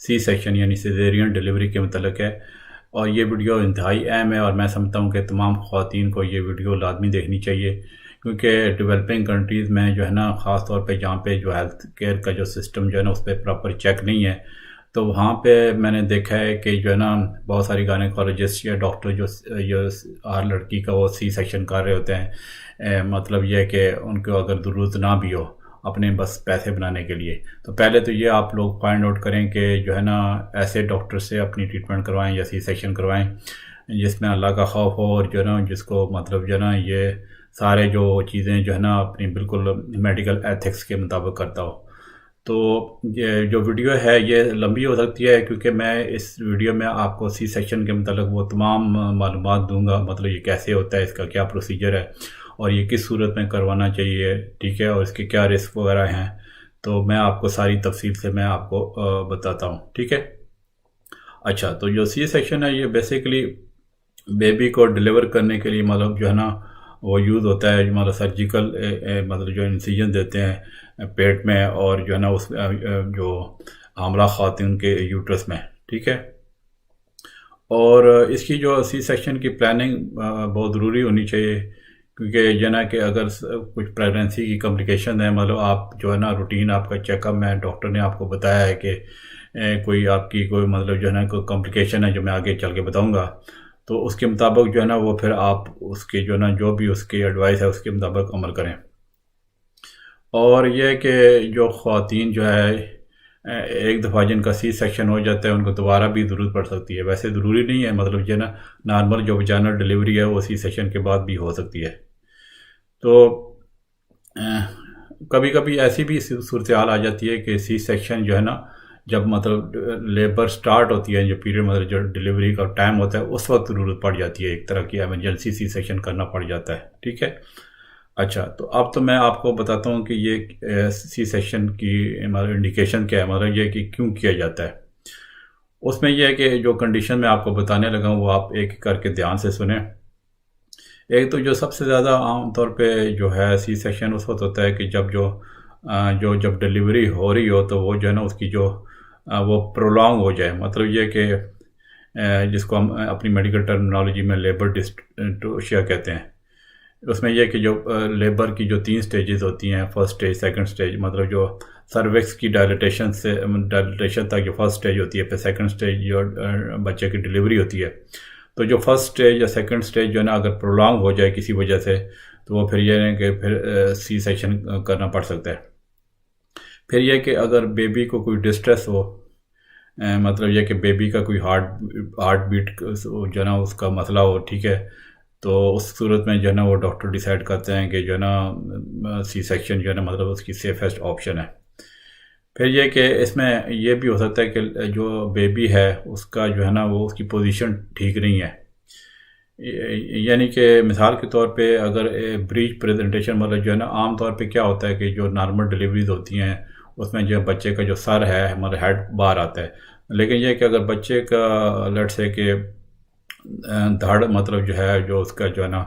C section यानी caesarean delivery के मतलब है। और ये वीडियो इंतहाई अहम है और मैं समझता हूँ कि तमाम ख़वातीन को ये वीडियो लाजमी देखनी चाहिए, क्योंकि डेवलपिंग कंट्रीज़ में जो है ना, ख़ास तौर पे जहाँ पे जो हेल्थ केयर का जो सिस्टम जो है ना उस पर प्रॉपर चेक नहीं है, तो वहाँ पे मैंने देखा है कि जो है ना बहुत सारी गायनेकोलॉजिस्ट या डॉक्टर जो हर लड़की का वो सी सेक्शन कर रहे होते हैं, मतलब ये है कि उनको अगर ज़रूरत ना भी हो अपने बस पैसे बनाने के लिए, तो पहले तो ये आप लोग फाइंड आउट करें कि जो है ना ऐसे डॉक्टर से अपनी ट्रीटमेंट करवाएं या सी सेक्शन करवाएं जिसमें अल्लाह का खौफ हो, और जो है ना जिसको मतलब जो है ना ये सारे जो चीज़ें जो है ना अपनी बिल्कुल मेडिकल एथिक्स के मुताबिक करता हो। तो ये जो वीडियो है ये लंबी हो सकती है, क्योंकि मैं इस वीडियो में आपको सी सेक्शन के मतलब वो तमाम मालूमात दूंगा, मतलब ये कैसे होता है, इसका क्या प्रोसीजर है और ये किस सूरत में करवाना चाहिए, ठीक है, और इसके क्या रिस्क वगैरह हैं। तो मैं आपको सारी तफसील से मैं आपको बताता हूँ, ठीक है। अच्छा, तो जो सी सेक्शन है ये बेसिकली बेबी को डिलीवर करने के लिए मतलब जो है ना वो यूज़ होता है, मतलब सर्जिकल मतलब जो इंसिजन देते हैं पेट में और जो है ना उस जो हामला खातून के यूट्रस में, ठीक है। और इसकी जो सी सेक्शन की प्लानिंग बहुत ज़रूरी होनी चाहिए, क्योंकि जो ना कि अगर कुछ प्रेगनेंसी की कॉम्प्लिकेशन है, मतलब आप जो है ना रूटीन आपका चेकअप में डॉक्टर ने आपको बताया है कि कोई आपकी कोई मतलब जो है ना कोई कॉम्प्लिकेशन है जो मैं आगे चल के बताऊँगा, तो उसके मुताबिक जो है ना वो फिर आप उसके जो है ना जो भी उसकी एडवाइस है उसके मुताबिक अमल करें। और यह है कि जो ख़वातीन जो है एक दफ़ा जिनका सी सेक्शन हो जाता है उनको दोबारा भी ज़रूरत पड़ सकती है। वैसे ज़रूरी नहीं है, मतलब जो है ना नॉर्मल जो वजाइनल डिलीवरी है वो सी सेक्शन के बाद भी हो सकती है। तो कभी कभी ऐसी भी सूरत हाल आ जाती है कि सी सेक्शन जो है ना जब मतलब लेबर स्टार्ट होती है, जो पीरियड मतलब जो डिलीवरी का टाइम होता है उस वक्त ज़रूरत पड़ जाती है, एक तरह की एमरजेंसी सी सेक्शन करना पड़ जाता है, ठीक है। अच्छा, तो अब तो मैं आपको बताता हूँ कि ये सी सेक्शन की मतलब इंडिकेशन क्या है, मतलब ये कि क्यों किया जाता है। उसमें यह है कि जो कंडीशन मैं आपको बताने लगा हूँ वो आप एक एक करके ध्यान से सुने। एक तो जो सबसे ज़्यादा आम तौर पे जो है सी सेक्शन उस वक्त होता है कि जब जब डिलीवरी हो रही हो तो वो जो है ना उसकी जो वो प्रोलॉन्ग हो जाए, मतलब ये कि जिसको हम अपनी मेडिकल टर्मिनोलॉजी में लेबर डिस्टोशिया कहते हैं। उसमें यह कि जो लेबर की जो 3 स्टेजेस होती हैं, फर्स्ट स्टेज, सेकंड स्टेज, मतलब जो सर्विक्स की डायलिटेशन तक जो फर्स्ट स्टेज होती है, फिर सेकंड स्टेज जो बच्चे की डिलीवरी होती है। तो जो फर्स्ट स्टेज या सेकंड स्टेज जो है ना अगर प्रोलॉन्ग हो जाए किसी वजह से, तो वो फिर ये है कि फिर सी सेक्शन करना पड़ सकता है। फिर यह कि अगर बेबी को कोई डिस्ट्रेस हो, मतलब यह कि बेबी का कोई हार्ट बीट जो है ना उसका मसला हो, ठीक है, तो उस सूरत में जो है ना वो डॉक्टर डिसाइड करते हैं कि जो है ना सी सेक्शन जो है ना मतलब उसकी सेफेस्ट ऑप्शन है। फिर ये कि इसमें यह भी हो सकता है कि जो बेबी है उसका जो है ना वो उसकी पोजीशन ठीक नहीं है, यानी कि मिसाल के तौर पे अगर ब्रीच प्रेजेंटेशन मतलब जो है ना आम तौर पे क्या होता है कि जो नॉर्मल डिलीवरीज होती हैं उसमें जो बच्चे का जो सर है हमारा हेड बाहर आता है, लेकिन यह कि अगर बच्चे का लेट से कि धड़ मतलब जो है जो उसका जो है ना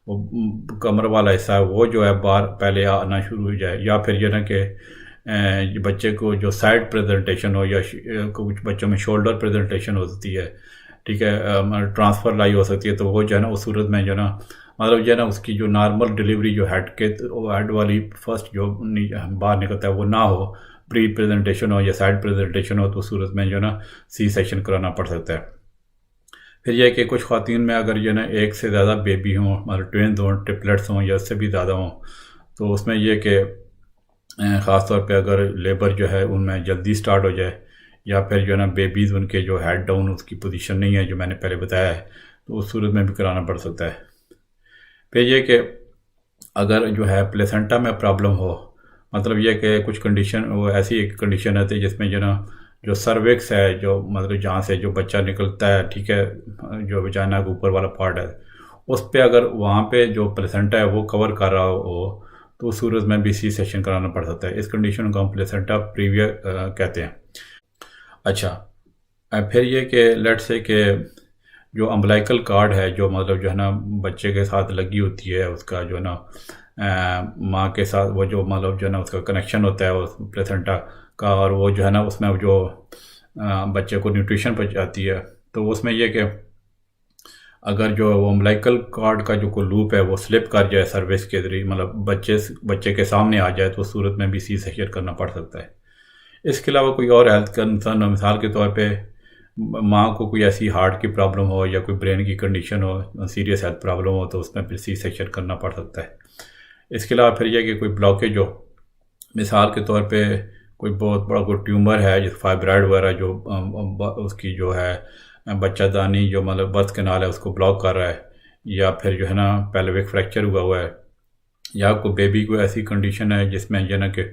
वो कमर वाला हिस्सा है वो जो है बाहर पहले आना शुरू हो जाए, या फिर जो है ना कि बच्चे को जो साइड प्रेजेंटेशन हो या कुछ बच्चों में शोल्डर प्रेजेंटेशन होती है, ठीक है, ट्रांसफ़र लाई हो सकती है, तो वो जो है ना उस सूरत में जो है ना मतलब जो है ना उसकी जो नॉर्मल डिलीवरी जो हेड वाली फर्स्ट जो बाहर निकलता है वो ना हो, प्री प्रेजेंटेशन हो या साइड प्रेजेंटेशन हो, तो उस सूरत में जो है ना सी सेक्शन कराना पड़ सकता है। फिर यह कि कुछ ख़वातीन में अगर जो है ना एक से ज़्यादा बेबी हों, मतलब ट्विन्स हों, ट्रिपलेट्स हों या उससे भी ज़्यादा हों, तो उसमें यह कि ख़ास तौर पे अगर लेबर जो है उनमें जल्दी स्टार्ट हो जाए, या फिर जो है ना बेबीज़ उनके जो हेड डाउन उसकी पोजीशन नहीं है जो मैंने पहले बताया है, तो उस सूरत में भी कराना पड़ सकता है। फिर ये कि अगर जो है प्लेसेंटा में प्रॉब्लम हो, मतलब ये कि कुछ कंडीशन वो ऐसी एक कंडीशन है जिसमें जो ना जो सर्विक्स है जो मतलब जहाँ से जो बच्चा निकलता है, ठीक है, जो वजाइना के ऊपर वाला पार्ट है उस पर अगर वहाँ पे जो प्लेसेंटा है वो कवर कर रहा हो, तो उस सूरत में भी सी सेक्शन कराना पड़ सकता है। इस कंडीशन को हम प्लेसेंटा प्रीवियर कहते हैं। अच्छा, फिर ये कि लेट से कि जो अम्बलाइकल कार्ड है जो मतलब जो है ना बच्चे के साथ लगी होती है, उसका जो है ना माँ के साथ वो जो मतलब जो है ना उसका कनेक्शन होता है उस प्लेसेंटा का, और वो जो है ना उसमें जो बच्चे को न्यूट्रिशन पहुँचाती है। तो उसमें यह कि अगर जो वो अम्बिलिकल कॉर्ड का जो कोई लूप है वो स्लिप कर जाए सर्विस के जरिए, मतलब बच्चे के सामने आ जाए, तो उस सूरत में भी सी सेक्शन करना पड़ सकता है। इसके अलावा कोई और हेल्थ कंसर्न हो, मिसाल के तौर पे माँ को कोई ऐसी हार्ट की प्रॉब्लम हो या कोई ब्रेन की कंडीशन हो, सीरियस हेल्थ प्रॉब्लम हो, तो उसमें फिर सी सेक्शन करना पड़ सकता है। इसके अलावा फिर यह कि कोई ब्लॉकेज हो, मिसाल के तौर पे कोई बहुत बड़ा कोई ट्यूमर है, जैसे फाइब्राइड वगैरह, जो उसकी जो है बच्चादानी जो मतलब बर्थ कैनाल है उसको ब्लॉक कर रहा है, या फिर जो है ना पेल्विक फ्रैक्चर हुआ है, या कोई बेबी को ऐसी कंडीशन है जिसमें जो है ना कि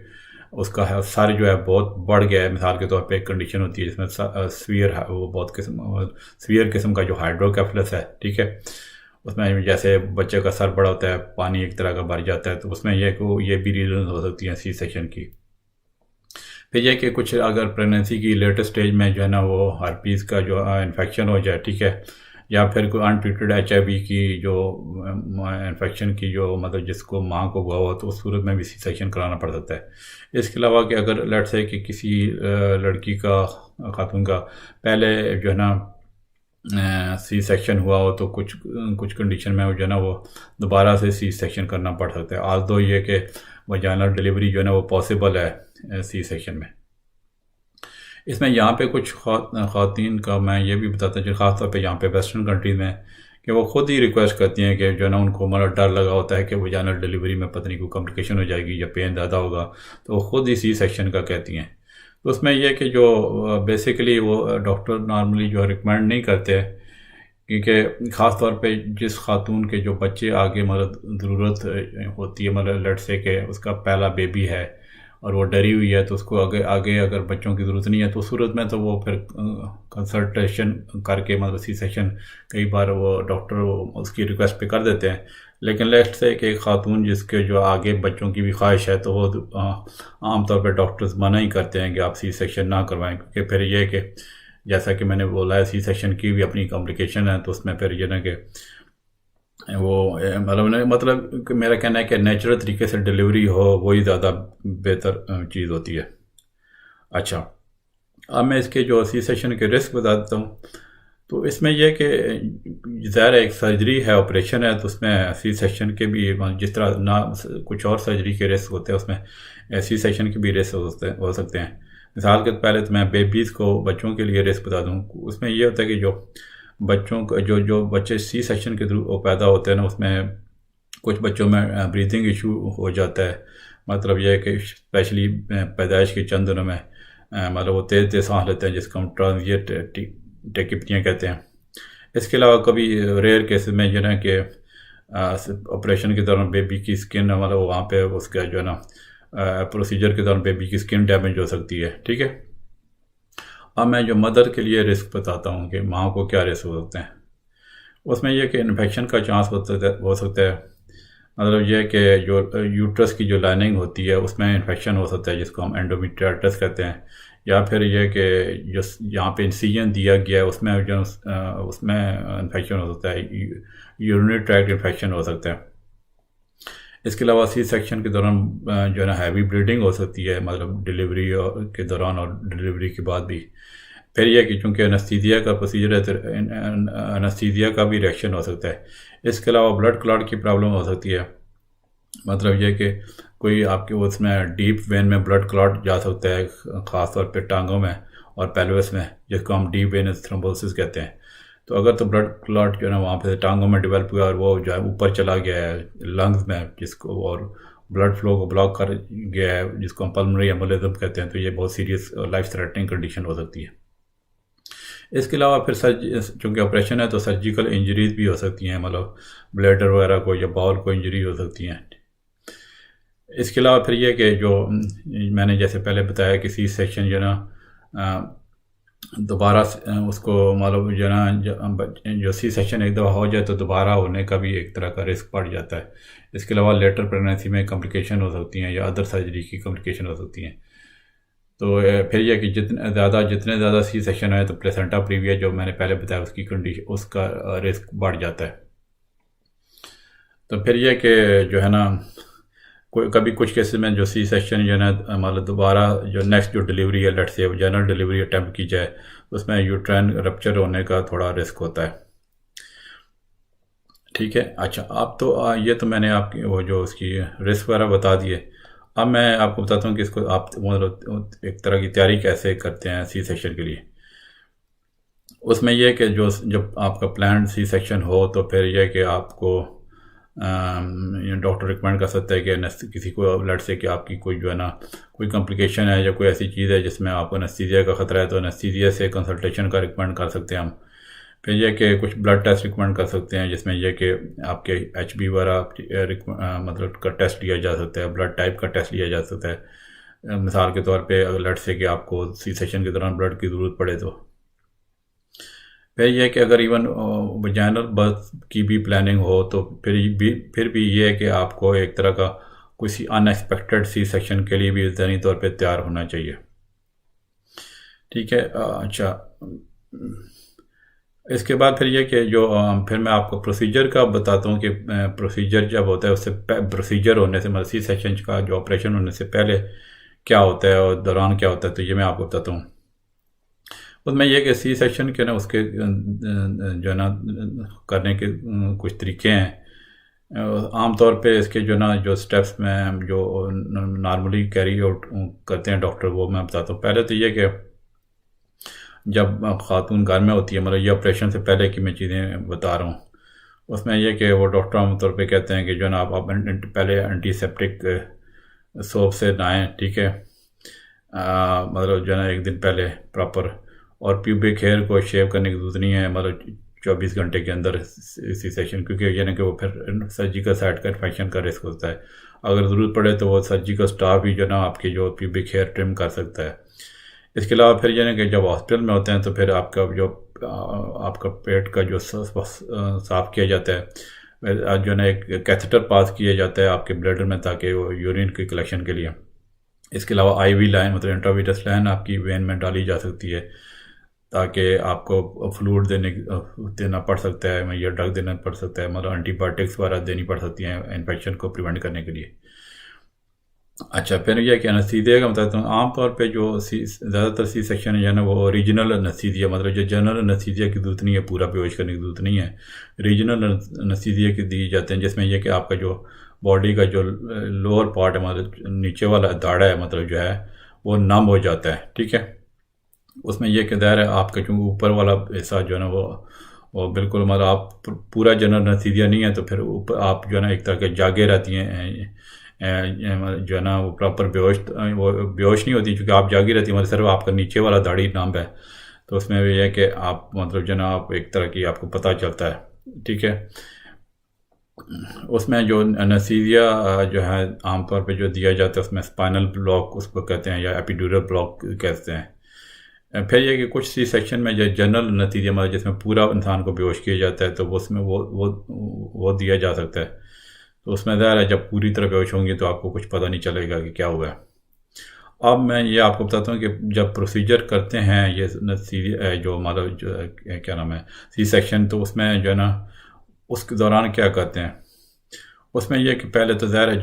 उसका सर जो है बहुत बढ़ गया है। मिसाल के तौर पे एक कंडीशन होती है जिसमें स्फीयर है, वो बहुत स्फीयर किस्म का जो हाइड्रोकेफलस है, ठीक है, उसमें जैसे बच्चे का सर बड़ा होता है, पानी एक तरह का भर जाता है, तो उसमें ये भी रीजन हो सकती हैं सी सेक्शन की। फिर यह कि कुछ अगर प्रेगनेंसी की लेटेस्ट स्टेज में जो है ना वो हर्पीज़ का जो इन्फेक्शन हो जाए, ठीक है, या फिर कोई अनट्रीटेड HIV की जो इन्फेक्शन की जो मतलब जिसको माँ को हुआ हो, तो उस सूरत में भी सी सेक्शन कराना पड़ सकता है। इसके अलावा कि अगर लेट से कि किसी लड़की का, खातून का पहले जो है ना सी सेक्शन हुआ हो, तो कुछ कंडीशन में जो है ना वो दोबारा से सी सेक्शन करना पड़ सकता है। आज दो ये कि वजाइनल डिलीवरी जो है ना वो पॉसिबल है सी सेक्शन में। इसमें यहाँ पे कुछ ख़वातीन का मैं ये भी बताता हूँ, ख़ास तौर पे यहाँ पे वेस्टर्न कंट्रीज़ में, कि वो ख़ुद ही रिक्वेस्ट करती हैं कि जो है ना उनको मतलब डर लगा होता है कि वजाइनल डिलीवरी में पता नहीं कोई कॉम्प्लिकेशन हो जाएगी या पेन ज़्यादा होगा, तो वो ख़ुद ही सी सेक्शन का कहती हैं। तो उसमें यह कि जो बेसिकली वो डॉक्टर नॉर्मली जो रिकमेंड नहीं करते, क्योंकि ख़ास तौर पे जिस खातून के जो बच्चे आगे मतलब ज़रूरत होती है, मतलब लेट से कि उसका पहला बेबी है और वो डरी हुई है, तो उसको आगे अगर बच्चों की ज़रूरत नहीं है, तो उस सूरत में तो वो फिर कंसल्टेशन करके मतलब सी सेक्शन कई बार वो डॉक्टर उसकी रिक्वेस्ट पे कर देते हैं। लेकिन लेट से कि एक खातून जिसके जो आगे बच्चों की भी ख्वाहिश है, तो वो आमतौर पर डॉक्टर्स मना ही करते हैं कि आप सी सेक्शन ना करवाएं, क्योंकि फिर ये कि जैसा कि मैंने बोला है सी सेक्शन की भी अपनी कॉम्प्लिकेशन है, तो उसमें फिर ये ना कि वो मतलब मेरा कहना है कि नेचुरल तरीके से डिलीवरी हो वही ज़्यादा बेहतर चीज़ होती है। अच्छा, अब मैं इसके जो सी सेक्शन के रिस्क बता देता हूँ। तो इसमें यह कि ज़ाहिर एक सर्जरी है, ऑपरेशन है, तो उसमें सी सेक्शन के भी जिस तरह ना कुछ और सर्जरी के रिस्क होते हैं, उसमें सी सेक्शन के भी रिस्क हो सकते हैं। मिसाल के पहले तो मैं बेबीज़ को, बच्चों के लिए रिस्क बता दूँ। उसमें यह होता है कि जो बच्चों को जो बच्चे सी सेक्शन के थ्रू पैदा होते हैं ना, उसमें कुछ बच्चों में ब्रीथिंग इशू हो जाता है। मतलब यह है कि स्पेशली पैदाइश के चंद दिनों में मतलब वो तेज़ सांस लेते हैं, जिसको हम ट्रांजिएंट टेकिप्निया कहते हैं। इसके अलावा कभी रेयर केसेस में जो है कि ऑपरेशन के दौरान बेबी की स्किन मतलब वहाँ पे उसका जो है ना प्रोसीजर के दौरान बेबी की स्किन डैमेज हो सकती है, ठीक है। अब मैं जो मदर के लिए रिस्क बताता हूँ कि माँ को क्या रिस्क हो सकते हैं। उसमें यह कि इन्फेक्शन का चांस हो सकता है। मतलब यह कि जो यूट्रस की जो लाइनिंग होती है उसमें इन्फेक्शन हो सकता है, जिसको हम एंडोमेट्रियाटिस कहते हैं। या फिर यह कि जो यहाँ पे इंसिजन दिया गया है उसमें जो उसमें इन्फेक्शन हो सकता है, यूरिनरी ट्रैक्ट इन्फेक्शन हो सकता है। इसके अलावा सी सेक्शन के दौरान जो है ना हैवी ब्लीडिंग हो सकती है, मतलब डिलीवरी के दौरान और डिलीवरी के बाद भी। फिर यह कि चूँकि एनेस्थीसिया का प्रोसीजर है, तो एनेस्थीसिया का भी रिएक्शन हो सकता है। इसके अलावा ब्लड क्लॉट की प्रॉब्लम हो सकती है। मतलब यह कि कोई आपके उसमें डीप वेन में ब्लड क्लॉट जा सकता है, ख़ास तौर पे टांगों में और पेल्विस में, जिसको हम डीप वेनस थ्रोम्बोसिस कहते हैं। तो अगर तो ब्लड क्लॉट जो है ना वहाँ पे टांगों में डेवलप हुआ और वो जो है ऊपर चला गया है लंग्स में, जिसको और ब्लड फ्लो को ब्लॉक कर गया है, जिसको हम पल्मोनरी एम्बोलिज्म कहते हैं, तो ये बहुत सीरियस लाइफ थ्रेटनिंग कंडीशन हो सकती है। इसके अलावा फिर चूँकि ऑपरेशन है तो सर्जिकल इंजरीज भी हो सकती हैं, मतलब ब्लैडर वगैरह को या बाउल को इंजरी हो सकती हैं। इसके अलावा फिर यह कि जो मैंने जैसे पहले बताया कि सी सेक्शन जो है ना दोबारा उसको मतलब जो ना जो सी सेक्शन एक दफ़ा हो जाए तो दोबारा होने का भी एक तरह का रिस्क बढ़ जाता है। इसके अलावा लेटर प्रेगनेंसी में कॉम्प्लिकेशन हो सकती हैं या अदर सर्जरी की कॉम्प्लिकेशन हो सकती हैं। तो फिर यह कि जितने ज़्यादा सी सेक्शन है तो प्लेसेंटा प्रीविया जो मैंने पहले बताया उसकी कंडीशन, उसका रिस्क बढ़ जाता है। तो फिर यह कि जो है ना कोई कभी कुछ केसेस में जो सी सेक्शन जो है ना मतलब दोबारा जो नेक्स्ट जो डिलीवरी है, लेट से जनरल डिलीवरी अटैम्प्ट की जाए, उसमें यूट्राइन रप्चर होने का थोड़ा रिस्क होता है। ठीक है, अच्छा आप तो ये तो मैंने आपकी वो जो उसकी रिस्क वगैरह बता दिए। अब मैं आपको बताता हूँ कि इसको आप मतलब एक तरह की तैयारी कैसे करते हैं सी सेक्शन के लिए। उसमें यह कि जो जब आपका प्लान सी सेक्शन हो तो फिर यह कि आपको डॉक्टर रिकमेंड कर सकता है कि किसी को ब्लड से कि आपकी कोई जो है ना कोई कॉम्प्लिकेशन है या कोई ऐसी चीज़ है जिसमें आपको एनेस्थीसिया का ख़तरा है, तो एनेस्थीसिया से कंसल्टेशन का रिकमेंड कर सकते हैं हम। फिर यह कि कुछ ब्लड टेस्ट रिकमेंड कर सकते हैं जिसमें यह कि आपके HB वगैरह मतलब का टेस्ट लिया जा सकता है, ब्लड टाइप का टेस्ट लिया जा सकता है। मिसाल के तौर पे अगर ब्लड से कि आपको सी सेक्शन के दौरान ब्लड की ज़रूरत पड़े तो। फिर यह कि अगर इवन वजाइनल बर्थ की भी प्लानिंग हो तो फिर भी ये है कि आपको एक तरह का किसी अनएक्सपेक्टेड सी सेक्शन के लिए भी ज़हनी तौर पे तैयार होना चाहिए। ठीक है, अच्छा इसके बाद फिर ये कि जो फिर मैं आपको प्रोसीजर का बताता हूँ कि प्रोसीजर जब होता है उससे प्रोसीजर होने से मतलब सी सेक्शन का जो ऑपरेशन होने से पहले क्या होता है और दौरान क्या होता है, तो ये मैं आपको बताता हूँ। उसमें यह कि सी सेक्शन के ना उसके जो है ना करने के कुछ तरीके हैं। आम तौर पे इसके जो ना जो स्टेप्स में जो नॉर्मली कैरी आउट करते हैं डॉक्टर, वो मैं बताता हूँ। पहले तो ये कि जब खातून घर में होती है, मतलब ये ऑपरेशन से पहले की मैं चीज़ें बता रहा हूँ, उसमें यह कि वो डॉक्टर आमतौर पे कहते हैं कि जो ना आप पहले एंटीसेप्टिक सोप से नहाएं। ठीक है, मतलब जो है ना एक दिन पहले प्रॉपर, और प्यूबिक हेयर को शेव करने की जरूरत नहीं है मतलब 24 घंटे के अंदर सी सेक्शन, क्योंकि यानी कि वो फिर सर्जिकल साइट का इन्फेक्शन का रिस्क होता है। अगर ज़रूरत पड़े तो वो सर्जिकल स्टाफ भी जो ना आपकी जो प्यूबिक हेयर ट्रिम कर सकता है। इसके अलावा फिर यानी कि जब हॉस्पिटल में होते हैं तो फिर आपका जो आपका पेट का जो साफ़ किया जाता है, जो ना एक कैथेटर पास किया जाता है आपके ब्लडर में ताकि वो यूरिन की कलेक्शन के लिए। इसके अलावा IV लाइन मतलब इंट्रावीनस लाइन आपकी वेन में डाली जा सकती है ताकि आपको फ्लूइड देना पड़ सकता है या ड्रग देना पड़ सकता है, मतलब एंटीबायोटिक्स वगैरह देनी पड़ सकती हैं इन्फेक्शन को प्रिवेंट करने के लिए। अच्छा, फिर यह कि एनेस्थीसिया का बताता हूँ। आमतौर पे जो ज़्यादातर सी सेक्शन है ना वो ओरिजिनल एनेस्थीसिया, मतलब जो जनरल एनेस्थीसिया की जरूरत नहीं है, पूरा बेहोश करने की जरूरत नहीं है, रीजनल एनेस्थीसिया की दी जाते हैं, जिसमें यह कि आपका जो बॉडी का जो लोअर पार्ट है मतलब नीचे वाला दाढ़ा है मतलब जो है वो नम हो जाता है। ठीक है, उसमें यह कि दायरा है आपका जो ऊपर वाला हिस्सा जो है ना वो बिल्कुल मतलब आप पूरा जनरल एनेस्थीसिया नहीं है तो फिर ऊपर आप जो है ना एक तरह के जागे रहती हैं जो है ना वो प्रॉपर बेहोश नहीं होती, क्योंकि आप जागी रहती है मतलब सिर्फ आपका नीचे वाला दाढ़ी नाम है, तो उसमें भी है कि आप मतलब जो है ना आप एक तरह की आपको पता चलता है। ठीक है, उसमें जो एनेस्थीसिया जो है आमतौर पे जो दिया जाता है उसमें स्पाइनल ब्लॉक उसको कहते हैं या एपिड्यूरल ब्लॉक कहते हैं। फिर ये कि कुछ सी सेक्शन में जो जनरल एनेस्थीसिया मतलब जिसमें पूरा इंसान को बेहोश किया जाता है तो उसमें वो दिया जा सकता है। तो उसमें ज़ाहिर है जब पूरी तरह बेहोश होंगी तो आपको कुछ पता नहीं चलेगा कि क्या हुआ है। अब मैं ये आपको बताता हूँ कि जब प्रोसीजर करते हैं ये जो मतलब जो क्या नाम है सी सेक्शन, तो उसमें जो है ना उसके दौरान क्या करते हैं। उसमें यह कि पहले तो ज़ाहिर है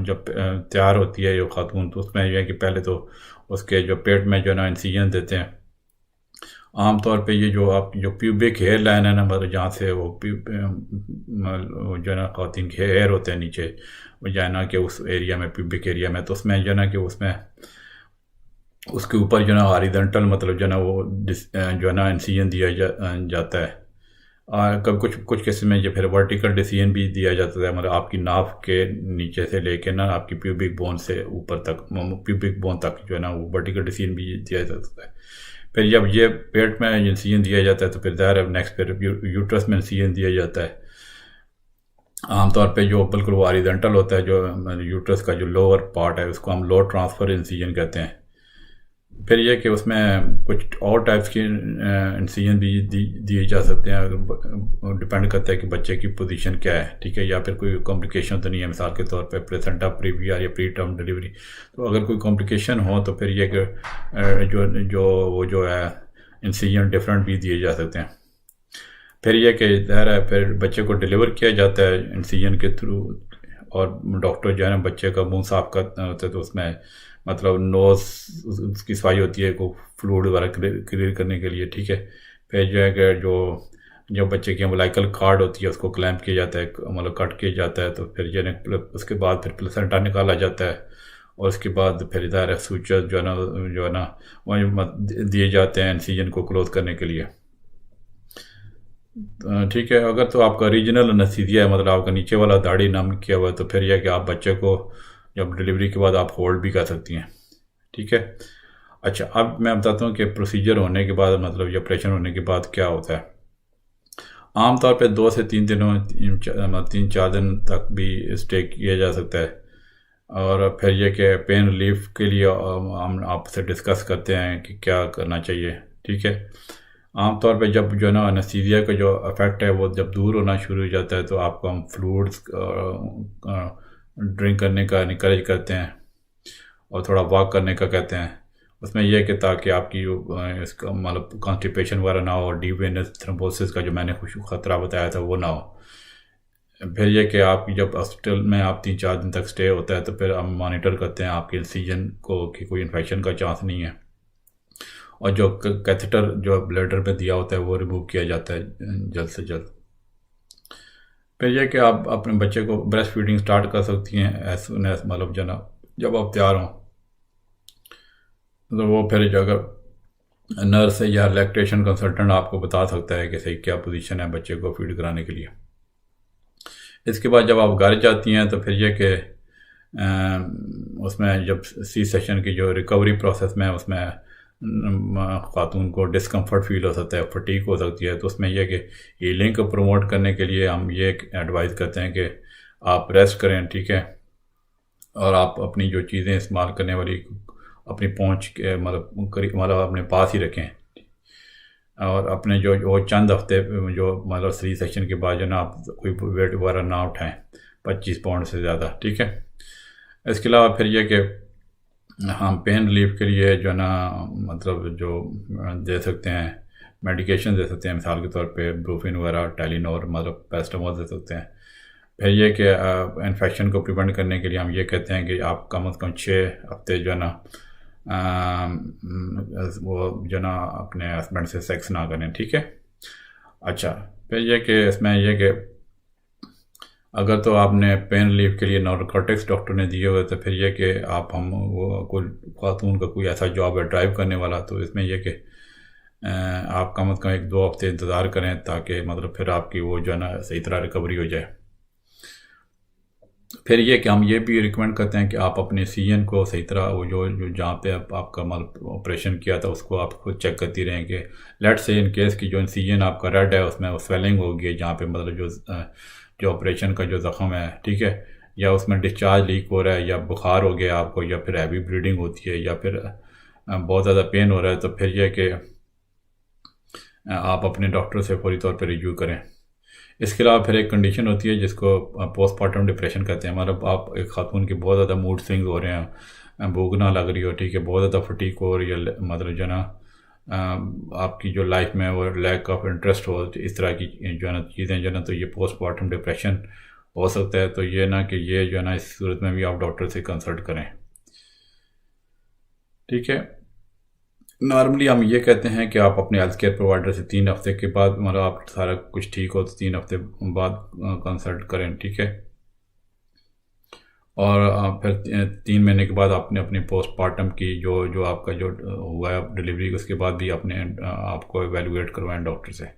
जब तैयार होती है ये खातून, तो उसमें यह है कि पहले तो उसके जो पेट में जो है ना इंसिजन देते हैं। आमतौर पे ये जो आप जो प्यूबिक हेयर लाइन है ना मतलब जहाँ से वो जो है ना खातून के हेयर होते हैं नीचे वजाइना के उस एरिया में प्यूबिक एरिया में, तो उसमें जो है ना कि उसमें उसके ऊपर जो है ना हॉरिजॉन्टल मतलब जो है ना वो जो है ना इंसिजन दिया जाता है। और कभी कुछ केसेस में जो फिर वर्टिकल डिसीजन भी दिया जाता है, मतलब आपकी नाभ के नीचे से लेके ना आपकी प्यूबिक बोन से ऊपर तक प्यूबिक बोन तक जो है ना वो वर्टिकल डिसीजन भी दिया जाता है। फिर जब ये पेट में इंसिजन दिया जाता है तो फिर ज़ाहिर है नेक्स्ट फिर यूट्रस में इंसिजन दिया जाता है। आमतौर पे जो बिल्कुल हॉरिजॉन्टल होता है जो यूट्रस का जो लोअर पार्ट है उसको हम लोअर ट्रांसफ़र इंसिजन कहते हैं। फिर यह कि उसमें कुछ और टाइप्स के इंसिजन भी दिए जा सकते हैं, डिपेंड करता है कि बच्चे की पोजीशन क्या है। ठीक है, या फिर कोई कॉम्प्लिकेशन तो नहीं है, मिसाल के तौर पे प्लेसेंटा प्रीविया या प्री टर्म डिलीवरी, तो अगर कोई कॉम्प्लिकेशन हो तो फिर ये जो है इंसिजन डिफरेंट भी दिए जा सकते हैं। फिर यह कि ज़ाहिर है फिर बच्चे को डिलीवर किया जाता है इंसिजन के थ्रू, और डॉक्टर जो है ना बच्चे का मुंह साफ करते होते हैं, तो उसमें मतलब नोज़ उसकी सफाई होती है को फ्लूइड वगैरह क्लियर करने के लिए, ठीक है। फिर जो है कि जो बच्चे की अम्बिलाइकल कार्ड होती है उसको क्लैम्प किया जाता है, मतलब कट किया जाता है, तो फिर जो है उसके बाद फिर प्लेसेंटा निकाला जाता है, और उसके बाद फिर इधर सूचर जो है ना वही दिए जाते हैं इंसिजन को क्लोज करने के लिए। ठीक है। अगर तो आपका रीजनल एनेस्थीसिया है, मतलब आपका नीचे वाला दाढ़ी नम किया हुआ है, तो फिर यह कि आप बच्चे को जब डिलीवरी के बाद आप होल्ड भी कर सकती हैं, ठीक है। अच्छा, अब मैं बताता हूँ कि प्रोसीजर होने के बाद, मतलब ये ऑपरेशन होने के बाद क्या होता है। आमतौर पे 2 से 3 दिनों 3-4 दिन तक भी स्टे किया जा सकता है। और फिर ये कि पेन रिलीफ के लिए हम आपसे डिस्कस करते हैं कि क्या करना चाहिए, ठीक है। आमतौर पे जब जो है ना एनेस्थीसिया का जो इफेक्ट है वो जब दूर होना शुरू हो जाता है, तो आपको हम फ्लूइड्स ड्रिंक करने का इनकरेज करते हैं और थोड़ा वॉक करने का कहते हैं। उसमें यह है कि ताकि आपकी इसका मतलब कॉन्स्टिपेशन वगैरह ना हो, और डीप वेनस थ्रोम्बोसिस का जो मैंने कुछ खतरा बताया था वो ना हो। फिर यह कि आप जब हॉस्पिटल में आप 3-4 दिन तक स्टे होता है, तो फिर हम मॉनिटर करते हैं आपके इंसिजन को कि कोई इन्फेक्शन का चांस नहीं है, और जो कैथेटर जो ब्लैडर में दिया होता है वो रिमूव किया जाता है जल्द से जल्द। फिर यह कि आप अपने बच्चे को ब्रेस्ट फीडिंग स्टार्ट कर सकती हैं एज सुन एज, मतलब जब आप तैयार हों, तो वो फिर जो अगर नर्स या लैक्टेशन कंसल्टेंट आपको बता सकता है कि सही क्या पोजीशन है बच्चे को फीड कराने के लिए। इसके बाद जब आप घर जाती हैं, तो फिर यह कि उसमें जब सी सेक्शन की जो रिकवरी प्रोसेस में उसमें खातून को डिस्कम्फर्ट फील हो सकता है, फटीक हो सकती है, तो उसमें यह कि हीलिंग को प्रमोट करने के लिए हम ये एडवाइस करते हैं कि आप रेस्ट करें, ठीक है। और आप अपनी जो चीज़ें इस्तेमाल करने वाली अपनी पहुंच के मतलब अपने पास ही रखें, और अपने जो चंद हफ्ते जो मतलब सी सेक्शन के बाद जो ना आप कोई वेट वगैरह ना उठाएं 25 पाउंड से ज़्यादा, ठीक है। इसके अलावा फिर यह कि हम पेन रिलीफ के लिए जो ना मतलब जो दे सकते हैं मेडिकेशन दे सकते हैं, मिसाल के तौर पे ब्रूफिन वगैरह, टाइलिनोर, मतलब पैरासिटामोल दे सकते हैं। फिर ये कि इन्फेक्शन को प्रिवेंट करने के लिए हम ये कहते हैं कि आप कम से कम 6 हफ्ते जो है ना वो जो ना अपने हस्बैंड से सेक्स ना करें, ठीक है। अच्छा, फिर ये कि इसमें यह कि अगर तो आपने पेन रिलीफ के लिए नार्कोटिक्स डॉक्टर ने दिए हुए, तो फिर यह कि आप हम वो कोई खातून का कोई ऐसा जॉब है ड्राइव करने वाला, तो इसमें यह कि आप कम से कम 1-2 हफ्ते इंतज़ार करें, ताकि मतलब फिर आपकी वो जो है ना सही तरह रिकवरी हो जाए। फिर ये कि हम ये भी रिकमेंड करते हैं कि आप अपने सीजन को सही तरह वो जो जहाँ पे आपका मतलब ऑपरेशन किया था उसको आप खुद चेक करती रहें कि लेट से इन केस की जो इंसिजन आपका रेड है उसमें वो स्वेलिंग हो गई है जहाँ पे मतलब जो ऑपरेशन का जो ज़ख़म है, ठीक है, या उसमें डिस्चार्ज लीक हो रहा है, या बुखार हो गया आपको, या फिर हैवी ब्लीडिंग होती है, या फिर बहुत ज़्यादा पेन हो रहा है, तो फिर यह कि आप अपने डॉक्टर से फौरी तौर पर रिव्यू करें। इसके अलावा फिर एक कंडीशन होती है जिसको पोस्टमार्टम डिप्रेशन कहते हैं। मतलब आप एक खातून के बहुत ज़्यादा मूड स्विंग हो रहे हैं, भूख ना लग रही हो, ठीक है, बहुत ज़्यादा फटीक हो रही है, मतलब जो ना आपकी जो लाइफ में वो लैक ऑफ इंटरेस्ट हो, इस तरह की जो है ना चीज़ें जो है ना, तो ये पोस्टमार्टम डिप्रेशन हो सकता है। तो ये ना कि ये जो है ना इस सूरत में भी आप डॉक्टर से कंसल्ट करें, ठीक है। नॉर्मली हम ये कहते हैं कि आप अपने हेल्थ केयर प्रोवाइडर से 3 हफ्ते के बाद, मतलब आप सारा कुछ ठीक हो तो 3 हफ्ते बाद कंसल्ट करें, ठीक है। और फिर 3 महीने के बाद आपने अपनी पोस्टमार्टम की जो आपका जो हुआ है डिलीवरी, उसके बाद भी अपने आपको एवेलुएट करवाएं डॉक्टर से।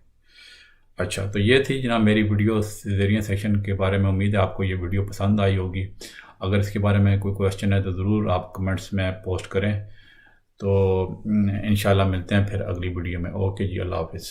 अच्छा, तो ये थी जनाब मेरी वीडियो सिजेरियन सेक्शन के बारे में। उम्मीद है आपको ये वीडियो पसंद आई होगी। अगर इसके बारे में कोई क्वेश्चन है तो ज़रूर आप कमेंट्स में पोस्ट करें। तो इंशाल्लाह मिलते हैं फिर अगली वीडियो में। ओके जी, अल्लाह हाफिज़।